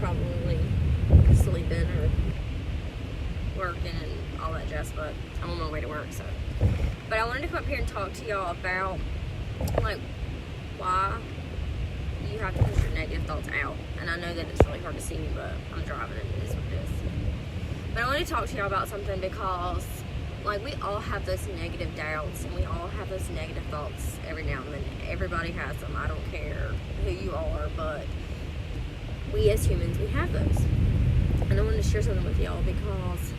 probably sleeping or working and all that jazz, but I'm on my way to work, so. But I wanted to come up here and talk to y'all about, like, why you have to push your negative thoughts out. And I know that it's really hard to see me, but I'm driving and it is what it is. But I wanted to talk to y'all about something because, like, we all have those negative doubts and we all have those negative thoughts every now and then. Everybody has them. I don't care who you are, but we as humans, we have those. And I wanted to share something with y'all because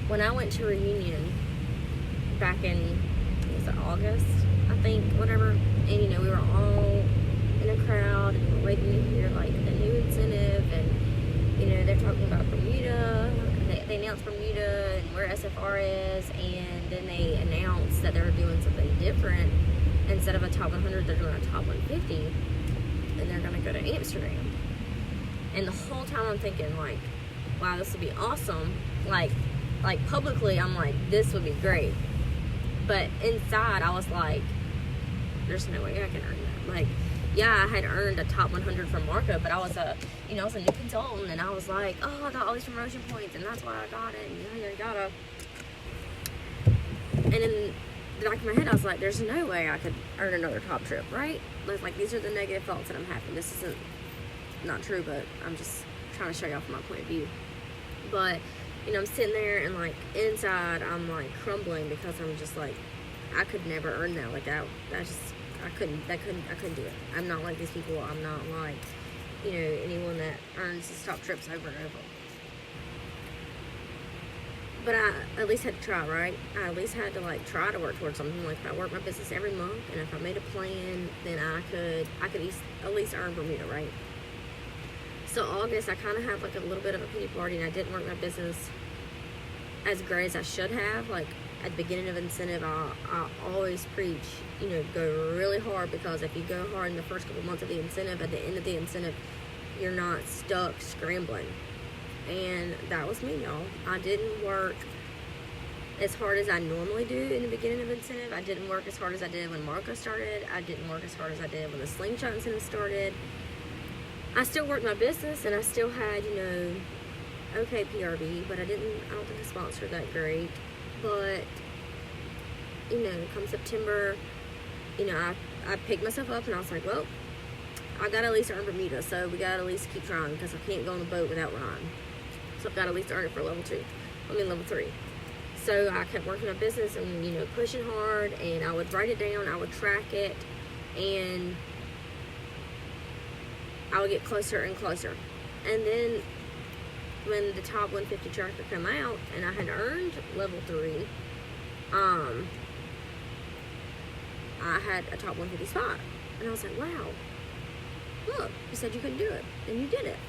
when I went to Reunion back in, was it August, I think, whatever, and you know, we were all in a crowd and we were waiting to hear like the new incentive, and you know, they're talking about Bermuda, they announced Bermuda and where SFR is, and then they announced that they were doing something different. Instead of a top 100, they're doing a top 150, and they're gonna go to Amsterdam. And the whole time I'm thinking, like, wow, this would be awesome. Like publicly, I'm like, this would be great. But inside, I was like, there's no way I can earn that. Like, yeah, I had earned a top 100 from Marco, but I was a new consultant, and I was like, oh, I got all these promotion points, and that's why I got it, and yada, yada. And in the back of my head, I was like, there's no way I could earn another top trip, right? Like, these are the negative thoughts that I'm having. This isn't not true, but I'm just trying to show y'all from my point of view. But, you know, I'm sitting there and like inside I'm like crumbling because I'm just like, I could never earn that. Like I couldn't do it. I'm not like these people. I'm not like, you know, anyone that earns these top trips over and over. But I at least had to try, right? I at least had to like try to work towards something. Like if I worked my business every month and if I made a plan, then I could at least earn Bermuda, right? So August, I kind of had like a little bit of a pity party, and I didn't work my business as great as I should have. Like at the beginning of incentive, I always preach, you know, go really hard, because if you go hard in the first couple months of the incentive, at the end of the incentive, you're not stuck scrambling. And that was me, y'all. I didn't work as hard as I normally do in the beginning of incentive. I didn't work as hard as I did when Marco started. I didn't work as hard as I did when the Slingshot incentive started. I still worked my business, and I still had, you know, okay PRV, but I don't think I sponsored that great. But, you know, come September, you know, I picked myself up and I was like, well, I gotta at least earn Bermuda, so we gotta at least keep trying, because I can't go on the boat without Ryan. So I've gotta at least earn it for level 3. So I kept working my business and, you know, pushing hard, and I would write it down, I would track it, and I would get closer and closer. And then when the top 150 tracker came out and I had earned level 3, I had a top 150 spot. And I was like, wow, look, you said you couldn't do it, and you did it.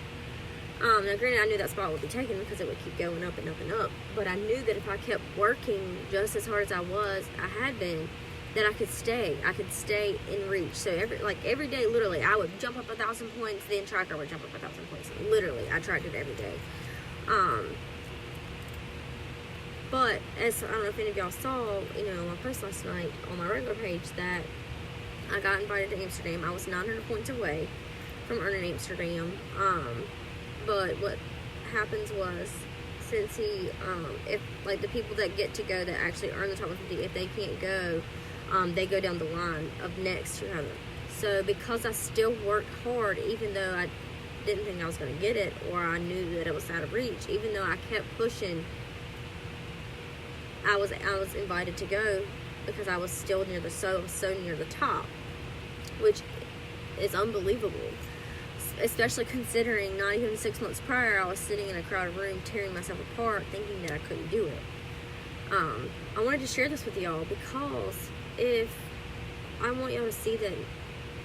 Now granted, I knew that spot would be taken because it would keep going up and up and up, but I knew that if I kept working just as hard as I had been, that I could stay in reach. So every day, literally, I would jump up 1,000 points, then tracker would jump up 1,000 points. Literally, I tracked it every day. But as I don't know if any of y'all saw, you know, my post last night on my regular page, that I got invited to Amsterdam. I was 900 points away from earning Amsterdam. But what happens was, since if like the people that get to go, that actually earn the top 150, if they can't go, they go down the line of next to them. So because I still worked hard, even though I didn't think I was going to get it, or I knew that it was out of reach, even though I kept pushing, I was invited to go, because I was still so near the top, which is unbelievable, especially considering not even 6 months prior I was sitting in a crowded room tearing myself apart thinking that I couldn't do it. I wanted to share this with y'all because if I want y'all to see that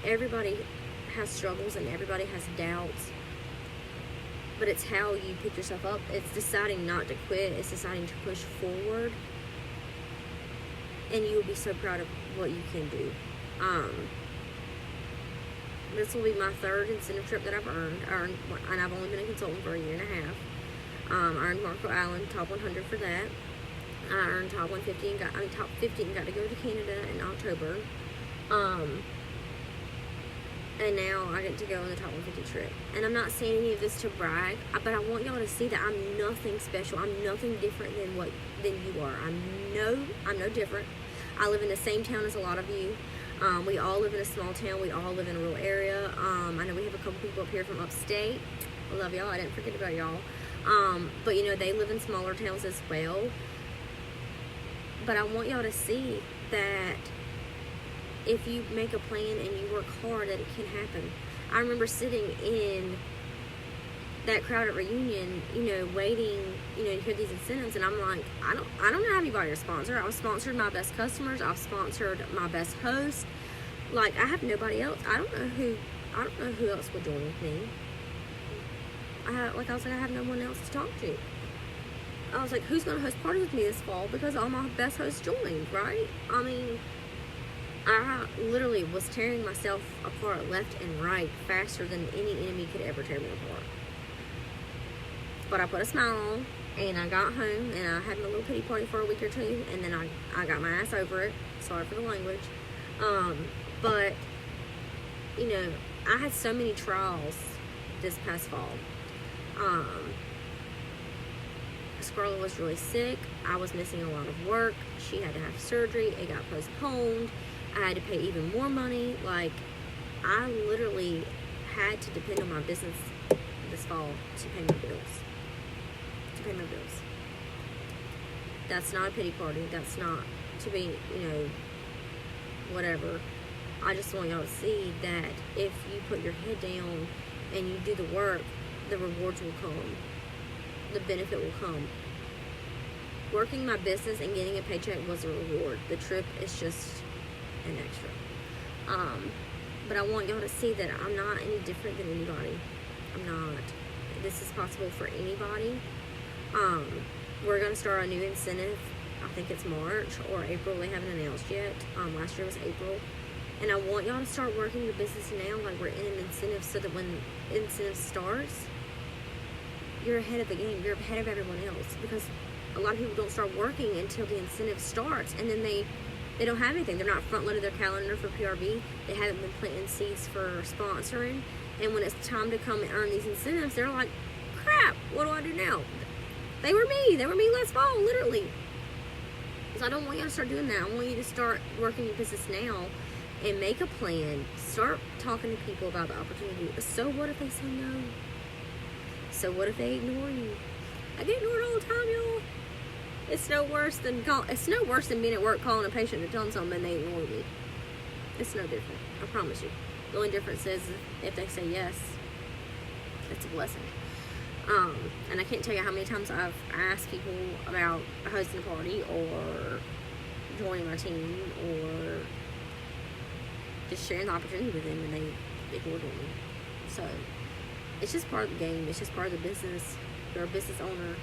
everybody has struggles and everybody has doubts, but it's how you pick yourself up. It's deciding not to quit. It's deciding to push forward, and you will be so proud of what you can do. This will be my third incentive trip that I've earned, and I've only been a consultant for a year and a half. I earned Marco Island top 100 for that. I earned top 150 and top 50 and got to go to Canada in October. And now I get to go on the top 150 trip. And I'm not saying any of this to brag, but I want y'all to see that I'm nothing special. I'm nothing different than you are. I'm no different. I live in the same town as a lot of you. We all live in a small town. We all live in a rural area. I know we have a couple people up here from upstate. I love y'all. I didn't forget about y'all. But you know, they live in smaller towns as well. But I want y'all to see that if you make a plan and you work hard, that it can happen. I remember sitting in that crowd at reunion, you know, waiting, you know, to hear these incentives, and I'm like, I don't have anybody to sponsor. I've sponsored my best customers. I've sponsored my best host. Like, I have nobody else. I don't know who else would join with me. I was like, I have no one else to talk to. I was like, who's going to host parties with me this fall? Because all my best hosts joined, right? I mean, I literally was tearing myself apart left and right faster than any enemy could ever tear me apart. But I put a smile on, and I got home, and I had my little pity party for a week or two, and then I got my ass over it. Sorry for the language. But, you know, I had so many trials this past fall. Scarlett was really sick. I was missing a lot of work. She had to have surgery. It got postponed. I had to pay even more money. Like, I literally had to depend on my business this fall to pay my bills. That's not a pity party. That's not to be, you know, whatever. I just want y'all to see that if you put your head down and you do the work, the rewards will come. The benefit will come. Working my business and getting a paycheck was a reward. The trip is just an extra. But I want y'all to see that I'm not any different than anybody. I'm not. This is possible for anybody. We're going to start a new incentive. I think it's March or April. They haven't announced yet. Last year was April. And I want y'all to start working your business now like we're in an incentive, so that when incentive starts, you're ahead of the game. You're ahead of everyone else, because a lot of people don't start working until the incentive starts, and then they don't have anything. They're not front-loaded their calendar for PRV. They haven't been planting seeds for sponsoring. And when it's time to come and earn these incentives, they're like, crap, what do I do now? They were me last fall, literally. So I don't want you to start doing that. I want you to start working your business now and make a plan. Start talking to people about the opportunity. So what if they say no? So what if they ignore you? I get ignored all the time, y'all. It's no worse than being at work calling a patient to tell them something and they ignore me. It's no different. I promise you. The only difference is if they say yes, it's a blessing. And I can't tell you how many times I've asked people about hosting a party or joining my team or just sharing the opportunity with them, and they ignored me. So it's just part of the game. It's just part of the business. You're a business owner.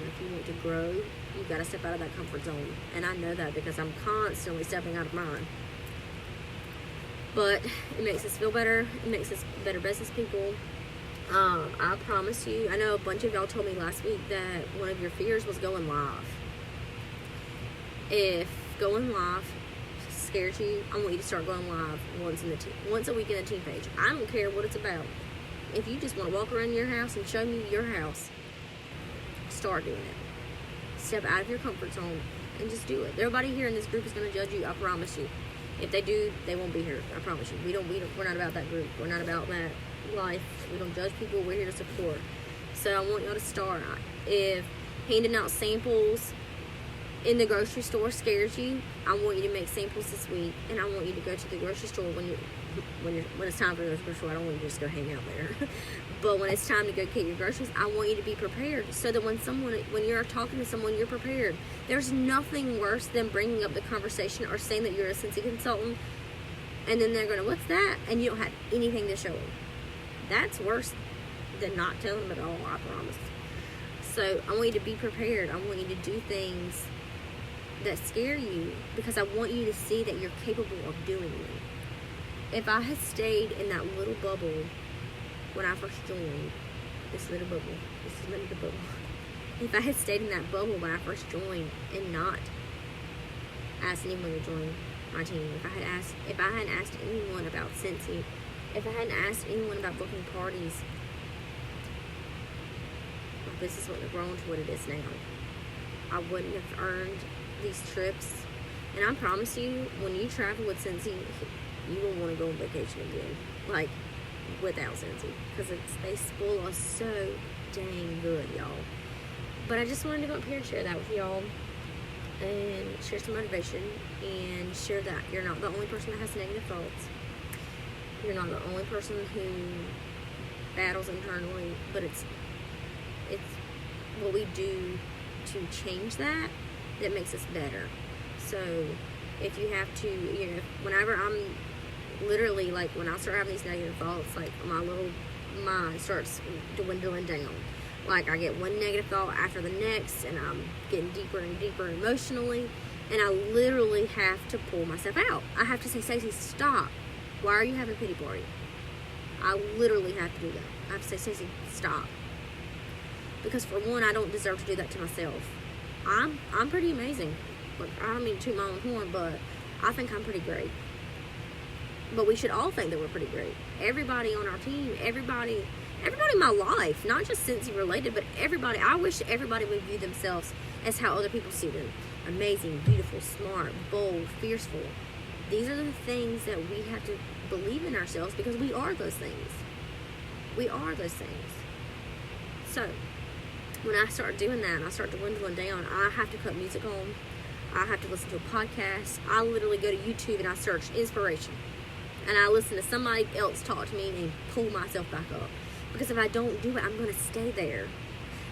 If you want to grow, you've got to step out of that comfort zone. And I know that because I'm constantly stepping out of mine. But it makes us feel better. It makes us better business people. I promise you, I know a bunch of y'all told me last week that one of your fears was going live. If going live scares you, I want you to start going live once a week in the team page. I don't care what it's about. If you just want to walk around your house and show me your house, start doing it. Step out of your comfort zone and just do it. Everybody here in this group is going to judge you, I promise you. If they do, they won't be here. I promise you. We're not about that group. We're not about that life. We don't judge people. We're here to support. So I want y'all to start. If handing out samples in the grocery store scares you, I want you to make samples this week, and I want you to go to the grocery store when it's time for the grocery store. I don't want you to just go hang out there. But when it's time to go get your groceries, I want you to be prepared, so that when you're talking to someone, you're prepared. There's nothing worse than bringing up the conversation or saying that you're a Scentsy consultant, and then they're going to, what's that? And you don't have anything to show them. That's worse than not telling them at all, I promise. So I want you to be prepared. I want you to do things that scare you, because I want you to see that you're capable of doing them. If I had stayed in that little bubble when I first joined, this little bubble, if I had stayed in that bubble when I first joined and not asked anyone to join my team, if I hadn't asked anyone about Scentsy if I hadn't asked anyone about booking parties, my business wouldn't have grown to what it is now. I wouldn't have earned these trips. And I promise you, when you travel with Scentsy, you will want to go on vacation again. Like, without Scentsy. Because they spoil us so dang good, y'all. But I just wanted to go up here and share that with y'all. And share some motivation. And share that you're not the only person that has negative thoughts. You're not the only person who battles internally. But it's what we do to change that makes us better. So if you have to, whenever I'm literally, like, when I start having these negative thoughts, like, my little mind starts dwindling down. Like, I get one negative thought after the next, and I'm getting deeper and deeper emotionally, and I literally have to pull myself out. I have to say, Stacey, stop. Why are you having a pity party? I literally have to do that. I have to say, Stacey, stop. Because for one, I don't deserve to do that to myself. I'm pretty amazing. Like, I don't mean to toot my own horn, but I think I'm pretty great. But we should all think that we're pretty great. Everybody on our team, everybody in my life, not just Scentsy related, but everybody. I wish everybody would view themselves as how other people see them. Amazing, beautiful, smart, bold, fierceful. These are the things that we have to believe in ourselves, because we are those things. We are those things. So, when I start doing that and I start dwindling down, I have to cut music on. I have to listen to a podcast. I literally go to YouTube and I search inspiration. And I listen to somebody else talk to me and pull myself back up. Because if I don't do it, I'm going to stay there.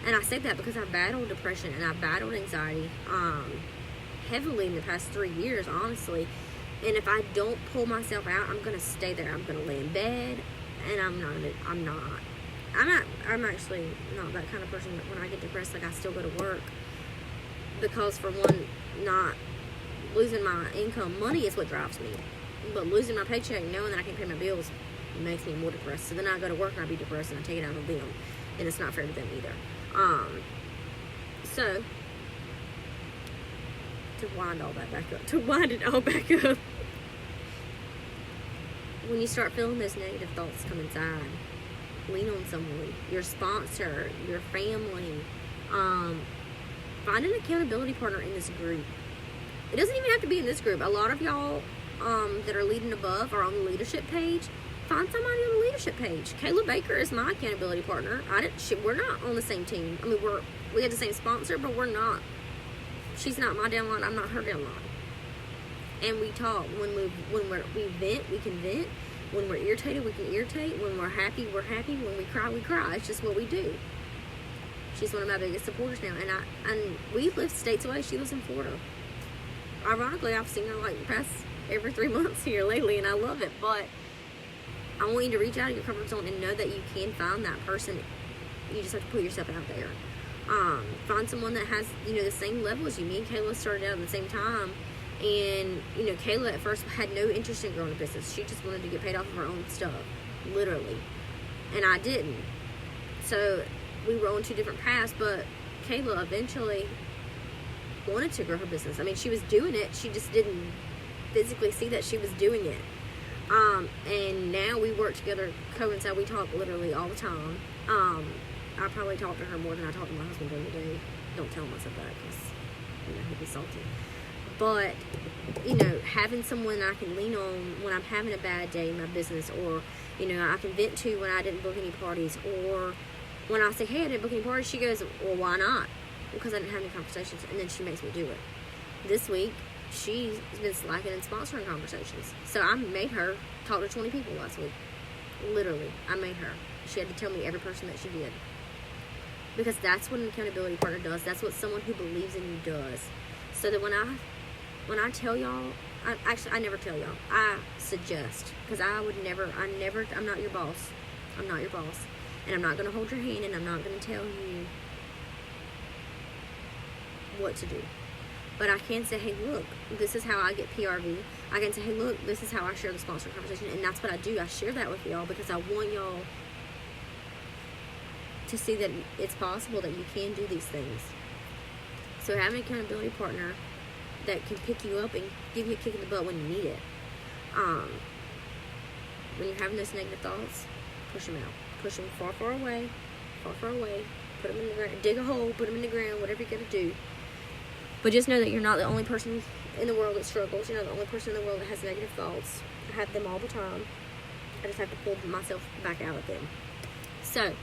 And I say that because I battled depression and I battled anxiety heavily in the past 3 years, honestly. And if I don't pull myself out, I'm going to stay there. I'm going to lay in bed, and I'm actually not that kind of person that when I get depressed, like, I still go to work. Because for one, not losing my income, money is what drives me. But losing my paycheck, knowing that I can't pay my bills, makes me more depressed. So then I go to work and I be depressed and I take it out on them. And it's not fair to them either. So, to wind it all back up, when you start feeling those negative thoughts come inside, lean on someone, your sponsor, your family. Find an accountability partner in this group. It doesn't even have to be in this group. A lot of y'all that are leading above are on the leadership page. Find somebody on the leadership page. Kayla Baker is my accountability partner. We're not on the same team. I mean, we have the same sponsor, but we're not. She's not my downline. I'm not her downline. And we talk. When we vent, we can vent. When we're irritated, we can irritate. When we're happy, we're happy. When we cry, we cry. It's just what we do. She's one of my biggest supporters now. And we live states away. She lives in Florida. Ironically, I've seen her like past every 3 months here lately, and I love it. But I want you to reach out of your comfort zone and know that you can find that person. You just have to put yourself out there. Find someone that has, the same level as you. Me and Kayla started out at the same time. And, Kayla at first had no interest in growing a business. She just wanted to get paid off of her own stuff. Literally. And I didn't. So, we were on two different paths. But Kayla eventually wanted to grow her business. I mean, she was doing it. She just didn't physically see that she was doing it. And now we work together, coincide. We talk literally all the time. I probably talk to her more than I talk to my husband during the day. Don't tell myself that because, he'd be salty. But, having someone I can lean on when I'm having a bad day in my business, or, I can vent to when I didn't book any parties, or when I say, hey, I didn't book any parties, she goes, well, why not? Because I didn't have any conversations, and then she makes me do it. This week, she's been slacking in sponsoring conversations. So I made her talk to 20 people last week. Literally, I made her. She had to tell me every person that she did. Because that's what an accountability partner does. That's what someone who believes in you does. So that when I tell y'all, I never tell y'all. I suggest. Because I'm not your boss. I'm not your boss. And I'm not going to hold your hand, and I'm not going to tell you what to do. But I can say, hey, look, this is how I get PRV. I can say, hey, look, this is how I share the sponsor conversation. And that's what I do. I share that with y'all because I want y'all to see that it's possible that you can do these things. So have an accountability partner that can pick you up and give you a kick in the butt when you need it. when you're having those negative thoughts, push them out. Push them far, far away. Far, far away. Put them in the ground. Dig a hole. Put them in the ground. Whatever you got to do. But just know that you're not the only person in the world that struggles. You're not the only person in the world that has negative thoughts. I have them all the time. I just have to pull myself back out of them. So,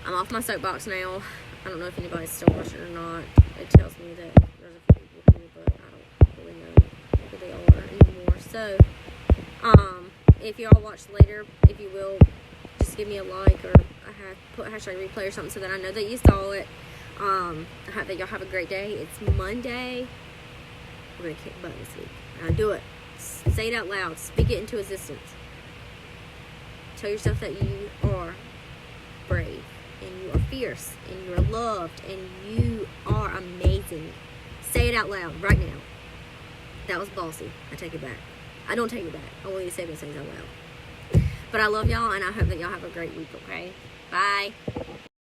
I'm off my soapbox now. I don't know if anybody's still watching or not. It tells me that there's a few people here, but I don't really know who they are anymore. So, if y'all watch later, if you will, just give me a like or put hashtag replay or something so that I know that you saw it. I hope that y'all have a great day. It's Monday. We're going to kick butt this week. Do it. Say it out loud. Speak it into existence. Tell yourself that you are brave and you are fierce and you are loved and you are amazing. Say it out loud right now. That was bossy. I take it back. I don't take it back. I want you to say those things out loud. But I love y'all and I hope that y'all have a great week, okay? Bye.